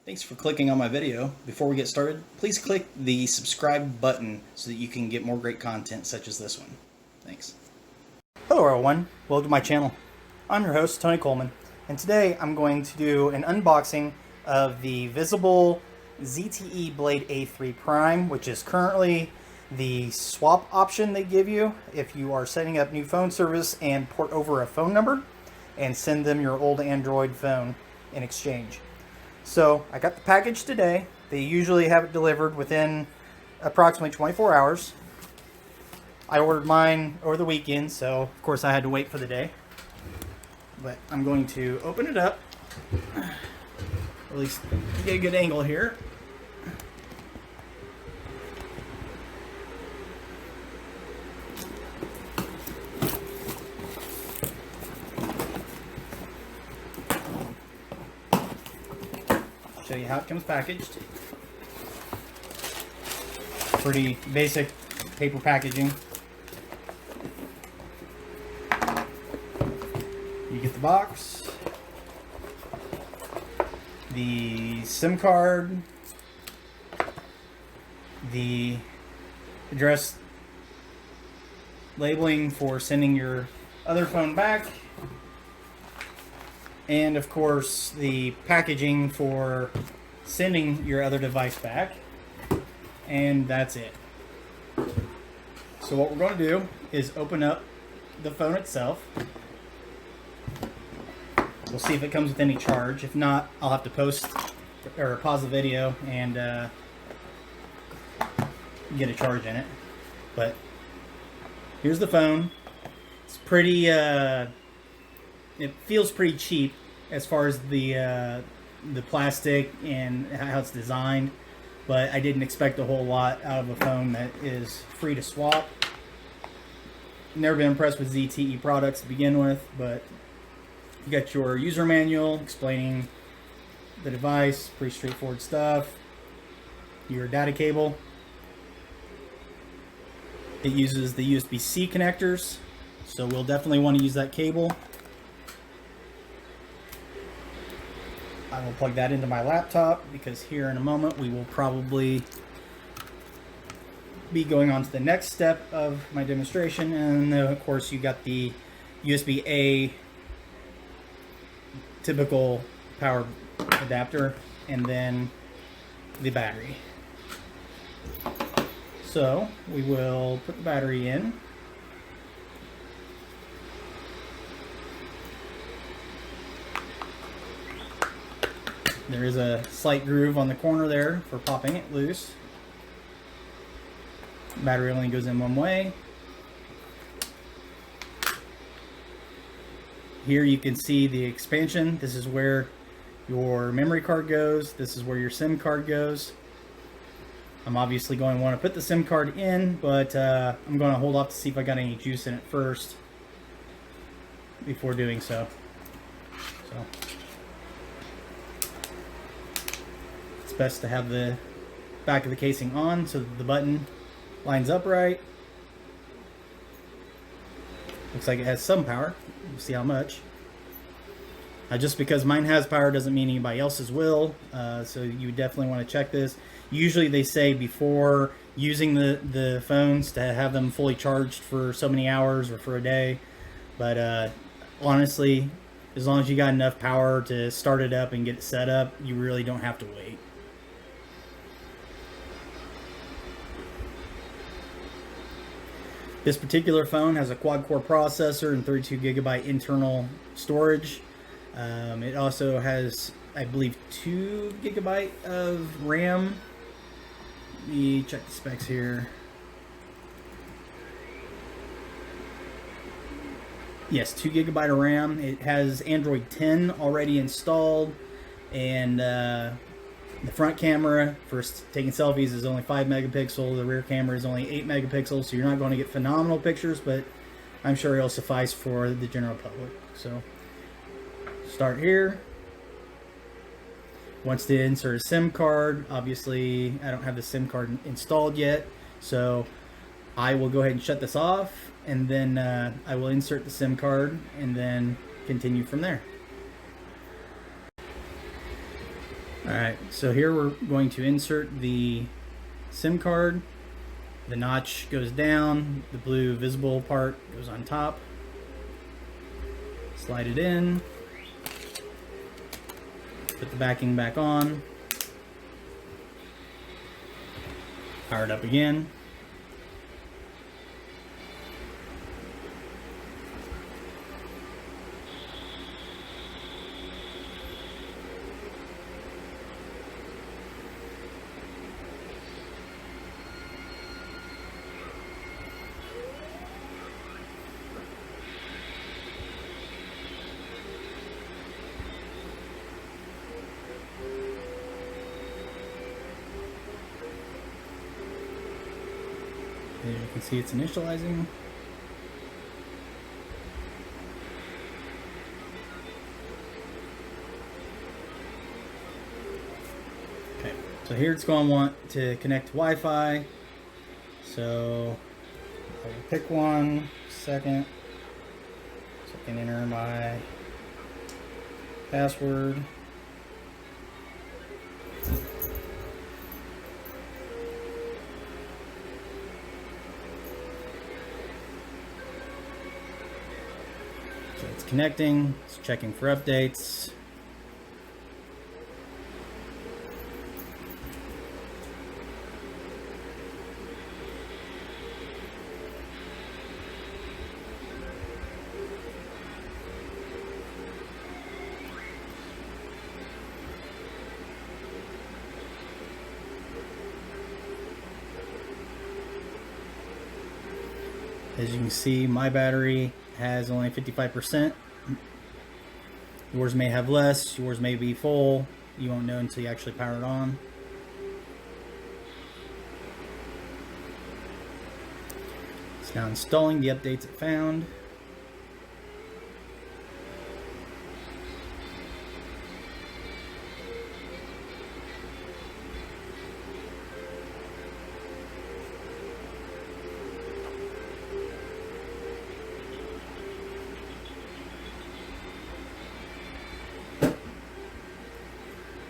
Thanks for clicking on my video. Before we get started, please click the subscribe button so that you can get more great content such as this one. Thanks. Hello everyone, welcome to my channel. I'm your host, Tony Coleman, and today I'm going to do an unboxing of the visible ZTE Blade A3 Prime, which is currently the swap option they give you if you are setting up new phone service and port over a phone number and send them your old Android phone in exchange. So I got the package today. They usually have it delivered within approximately 24 hours. I ordered mine over the weekend, so of course I had to wait for the day. But I'm going to open it up, or at least get a good angle here. Show you how it comes packaged. Pretty basic paper packaging. You get the box, the SIM card, the address labeling for sending your other phone back, and of course the packaging for sending your other device back, and that's it. So what we're going to do is open up the phone itself. We'll see if it comes with any charge. If not, I'll have to post or pause the video and get a charge in it. But here's the phone. It's pretty it feels pretty cheap as far as the plastic and how it's designed, but I didn't expect a whole lot out of a phone that is free to swap. Never been impressed with ZTE products to begin with, but you got your user manual explaining the device, pretty straightforward stuff. Your data cable. It uses the USB-C connectors, so we'll definitely want to use that cable. I will plug that into my laptop because here in a moment we will probably be going on to the next step of my demonstration. And then of course you got the USB-A typical power adapter, and then the battery. So we will put the battery in. There is a slight groove on the corner there for popping it loose. Battery only goes in one way. Here you can see the expansion. This is where your memory card goes. This is where your SIM card goes. I'm obviously going to want to put the SIM card in, but I'm going to hold off to see if I got any juice in it first before doing so. It's best to have the back of the casing on so that the button lines up right. Looks like it has some power. We'll see how much. Just because mine has power doesn't mean anybody else's will. So you definitely want to check this. Usually they say before using the phones to have them fully charged for so many hours or for a day. But honestly, as long as you got enough power to start it up and get it set up, you really don't have to wait. This particular phone has a quad-core processor and 32GB internal storage. It also has, I believe, 2GB of RAM. Let me check the specs here. Yes, 2GB of RAM. It has Android 10 already installed, and the front camera for taking selfies is only 5 megapixels. The rear camera is only 8 megapixels, so you're not going to get phenomenal pictures, but I'm sure it'll suffice for the general public. So start here. Wants to insert a SIM card. Obviously, I don't have the SIM card installed yet, so I will go ahead and shut this off, and then I will insert the SIM card and then continue from there. Alright, so here we're going to insert the SIM card. The notch goes down, the blue visible part goes on top. Slide it in. Put the backing back on. Power it up again. As you can see, it's initializing. Okay, so here it's going to want to connect to Wi-Fi. So I'll pick one second so I can enter my password. So it's connecting, it's checking for updates. As you can see, my battery has only 55%. Yours may have less, yours may be full. You won't know until you actually power it on. It's now installing the updates it found.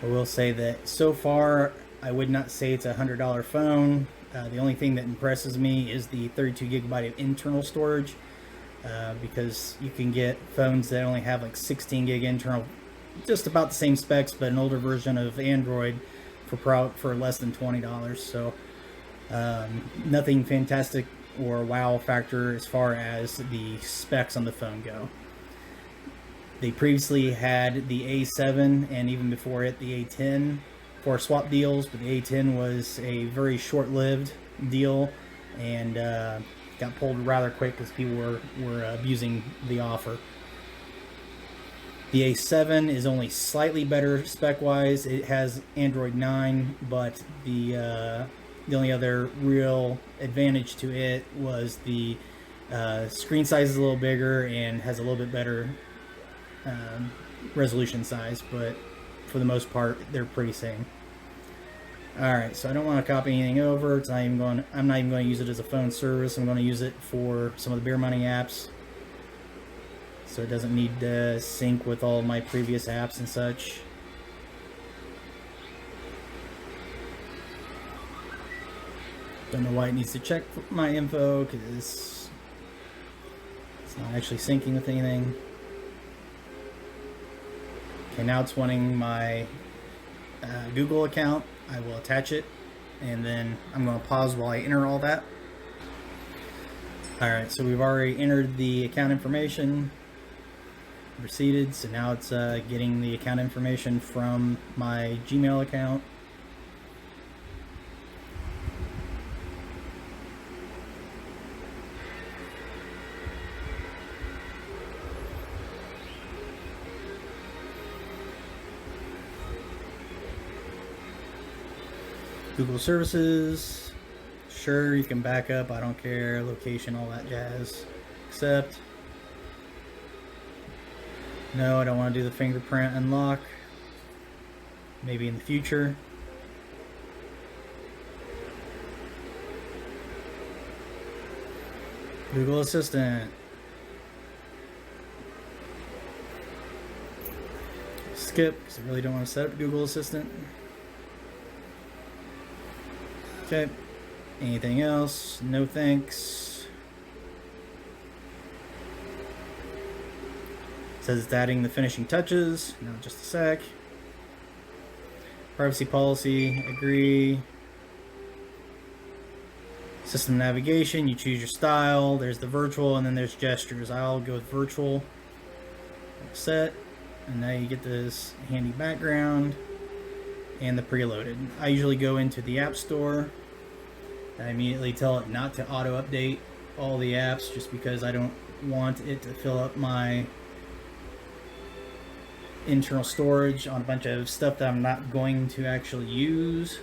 I will say that so far, I would not say it's a $100 phone. The only thing that impresses me is the 32GB of internal storage, because you can get phones that only have like 16 gig internal, just about the same specs, but an older version of Android for less than $20. So nothing fantastic or wow factor as far as the specs on the phone go. They previously had the A7 and even before it the A10 for swap deals, but the A10 was a very short-lived deal and got pulled rather quick because people were abusing the offer. The A7 is only slightly better spec-wise. It has Android 9, but the only other real advantage to it was the screen size is a little bigger and has a little bit better resolution size, but for the most part they're pretty same. Alright, so I don't want to copy anything over. I'm not even going to use it as a phone service. I'm going to use it for some of the beer money apps, so it doesn't need to sync with all of my previous apps and such. Don't know why it needs to check my info, because it's not actually syncing with anything. Okay, now it's wanting my Google account. I will attach it, and then I'm going to pause while I enter all that. Alright, so we've already entered the account information, proceeded, so now it's getting the account information from my Gmail account. Google services, sure, you can back up, I don't care, location, all that jazz, accept. No, I don't want to do the fingerprint unlock, maybe in the future. Google Assistant. skip because I really don't want to set up Google Assistant. Okay. Anything else? No thanks. It says it's adding the finishing touches. Now just a sec. Privacy policy, agree. System navigation, you choose your style. There's the virtual and then there's gestures. I'll go with virtual. Set. And now you get this handy background and the preloaded. I usually go into the App Store. I immediately tell it not to auto update all the apps just because I don't want it to fill up my internal storage on a bunch of stuff that I'm not going to actually use.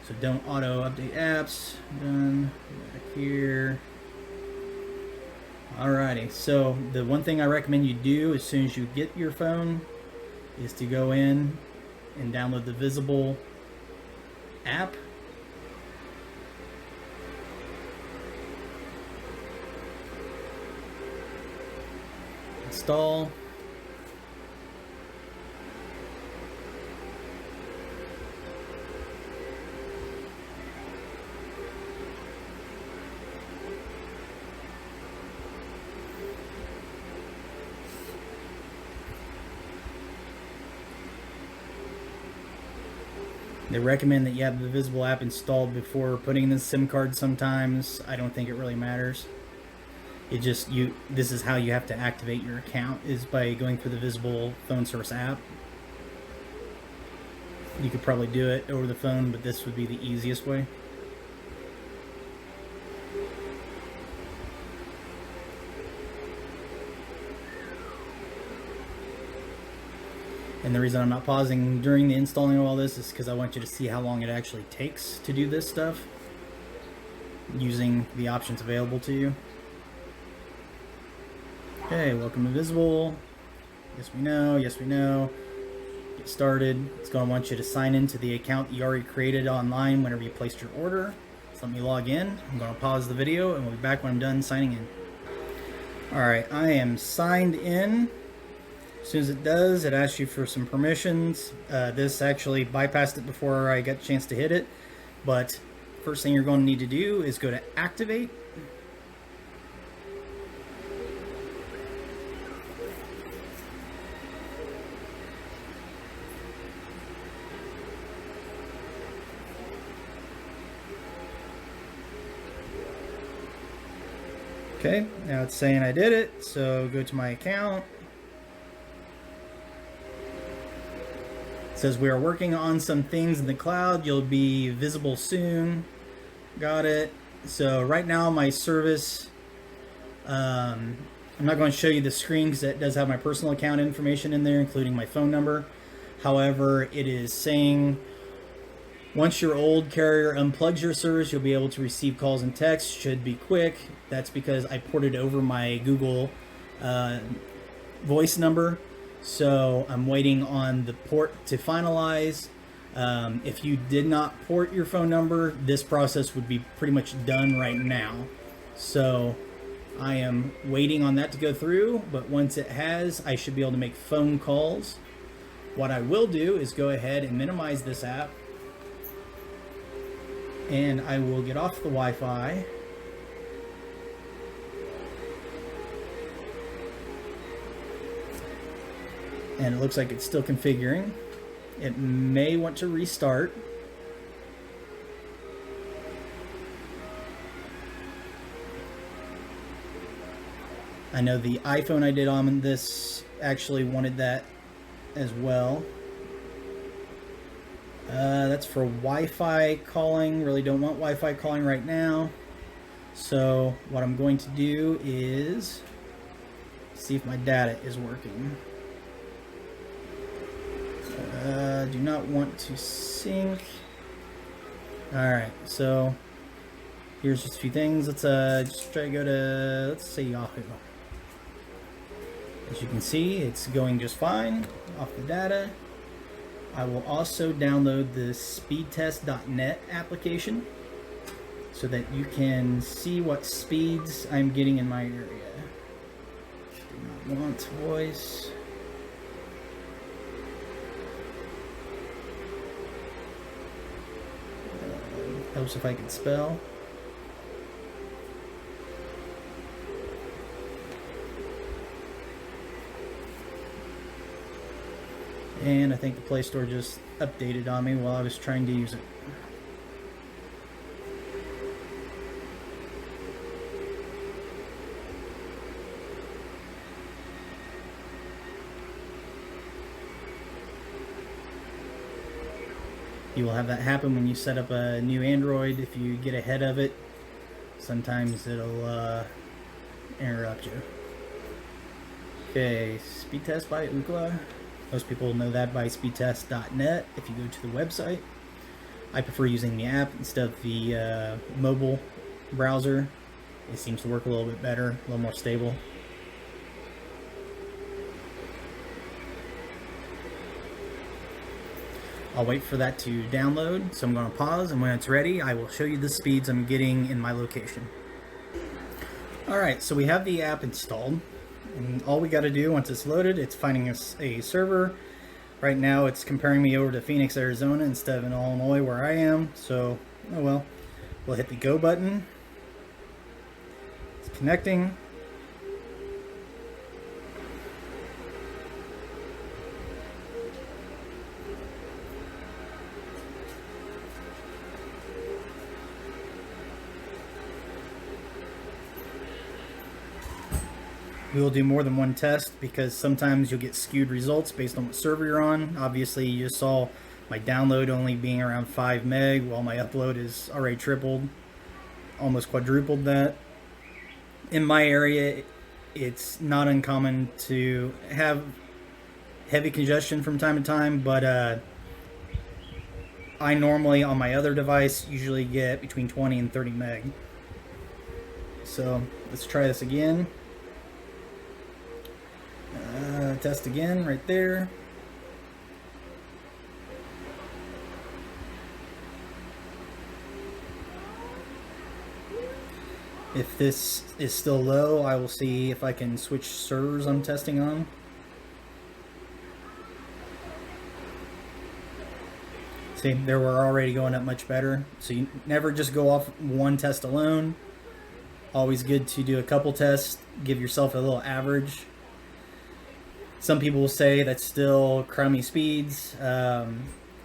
So don't auto update apps. Done. Back here. Alrighty, so the one thing I recommend you do as soon as you get your phone is to go in and download the Visible app. Install. They recommend that you have the Visible app installed before putting in the SIM card sometimes. I don't think it really matters. It just, this is how you have to activate your account, is by going through the Visible phone service app. You could probably do it over the phone, but this would be the easiest way. And the reason I'm not pausing during the installing of all this is because I want you to see how long it actually takes to do this stuff using the options available to you. Okay, welcome to Visible. Yes, we know. Yes, we know. Get started. It's going to want you to sign into the account you already created online whenever you placed your order. So let me log in. I'm going to pause the video and we'll be back when I'm done signing in. Alright, I am signed in. As soon as it does, it asks you for some permissions. This actually bypassed it before I got a chance to hit it. But first thing you're going to need to do is go to Activate. Okay, now it's saying I did it, so go to my account. It says we are working on some things in the cloud. You'll be visible soon. Got it. So right now my service, I'm not going to show you the screen because it does have my personal account information in there, including my phone number. However, it is saying once your old carrier unplugs your service, you'll be able to receive calls and texts. Should be quick. That's because I ported over my Google voice number. So I'm waiting on the port to finalize. If you did not port your phone number, this process would be pretty much done right now. So I am waiting on that to go through, but once it has, I should be able to make phone calls. What I will do is go ahead and minimize this app, and I will get off the Wi-Fi. And it looks like it's still configuring. It may want to restart. I know the iPhone I did on this actually wanted that as well. That's for Wi-Fi calling. Really don't want Wi-Fi calling right now. So what I'm going to do is see if my data is working. Do not want to sync. Alright, so here's just a few things. Let's just try to go to, let's say, Yahoo. As you can see, it's going just fine off the data. I will also download the speedtest.net application so that you can see what speeds I'm getting in my area. Do not want voice. Helps if I can spell. And I think the Play Store just updated on me while I was trying to use it. You will have that happen when you set up a new Android. If you get ahead of it, sometimes it'll interrupt you. Okay, speed test by Ookla. Most people know that by speedtest.net if you go to the website. I prefer using the app instead of the mobile browser. It seems to work a little bit better, a little more stable. I'll wait for that to download, so I'm going to pause, and when it's ready, I will show you the speeds I'm getting in my location. Alright, so we have the app installed, and all we got to do once it's loaded, it's finding a server. Right now it's comparing me over to Phoenix, Arizona instead of in Illinois where I am, so, oh well. We'll hit the go button. It's connecting. We will do more than one test because sometimes you'll get skewed results based on what server you're on. Obviously, you just saw my download only being around 5 meg, while my upload is already tripled, almost quadrupled that. In my area, it's not uncommon to have heavy congestion from time to time, but I normally, on my other device, usually get between 20 and 30 meg. So, let's try this again. Test again, right there. If this is still low, I will see if I can switch servers I'm testing on. See, they were already going up much better. So you never just go off one test alone. Always good to do a couple tests, give yourself a little average. Some people will say that's still crummy speeds. I'm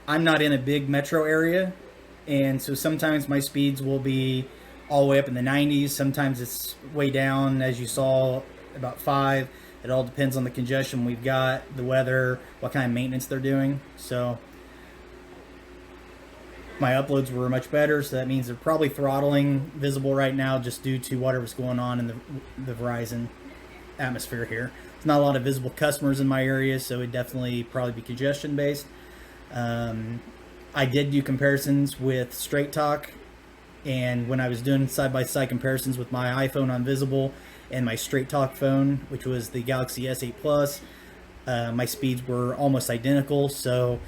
not in a big metro area, and so sometimes my speeds will be all the way up in the 90s. Sometimes it's way down, as you saw, about 5. It all depends on the congestion we've got, the weather, what kind of maintenance they're doing. So my uploads were much better, so that means they're probably throttling visible right now just due to whatever's going on in the Verizon atmosphere here. There's not a lot of visible customers in my area, so it'd definitely probably be congestion based. I did do comparisons with Straight Talk, and when I was doing side-by-side comparisons with my iPhone on visible and my Straight Talk phone, which was the Galaxy S8 Plus, my speeds were almost identical. So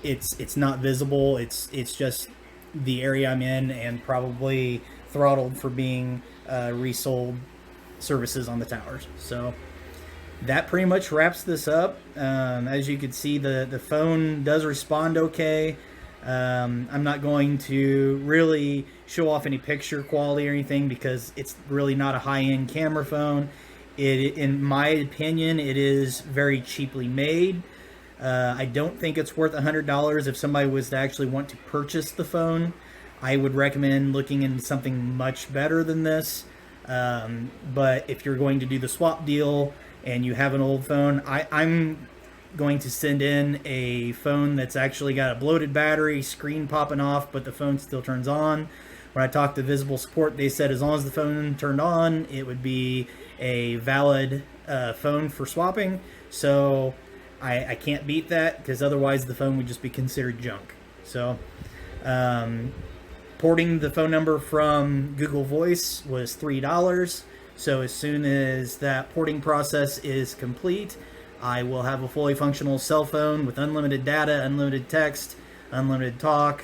it's not visible, it's just the area I'm in, and probably throttled for being resold services on the towers. So that pretty much wraps this up. As you can see, the phone does respond okay. I'm not going to really show off any picture quality or anything because it's really not a high-end camera phone. In my opinion, it is very cheaply made. I don't think it's worth $100 if somebody was to actually want to purchase the phone. I would recommend looking into something much better than this. But if you're going to do the swap deal and you have an old phone, I'm going to send in a phone that's actually got a bloated battery, screen popping off, but the phone still turns on. When I talked to Visible Support, they said as long as the phone turned on, it would be a valid phone for swapping. So I can't beat that, because otherwise the phone would just be considered junk. So porting the phone number from Google Voice was $3. So as soon as that porting process is complete, I will have a fully functional cell phone with unlimited data, unlimited text, unlimited talk,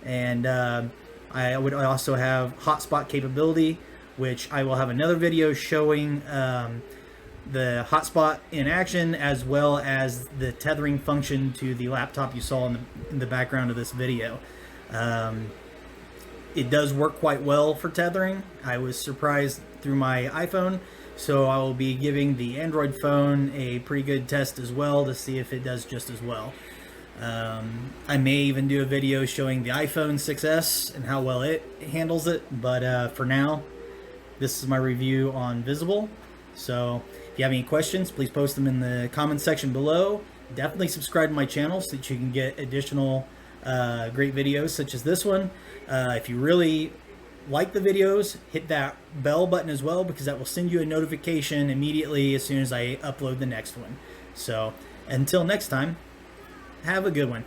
and I would also have hotspot capability, which I will have another video showing the hotspot in action, as well as the tethering function to the laptop you saw in the background of this video. it does work quite well for tethering. I was surprised through my iPhone, so I will be giving the Android phone a pretty good test as well to see if it does just as well. I may even do a video showing the iPhone 6S and how well it handles it, but for now, this is my review on Visible. So if you have any questions, please post them in the comment section below. Definitely subscribe to my channel so that you can get additional great videos such as this one. If you really like the videos, hit that bell button as well, because that will send you a notification immediately as soon as I upload the next one. So until next time, have a good one.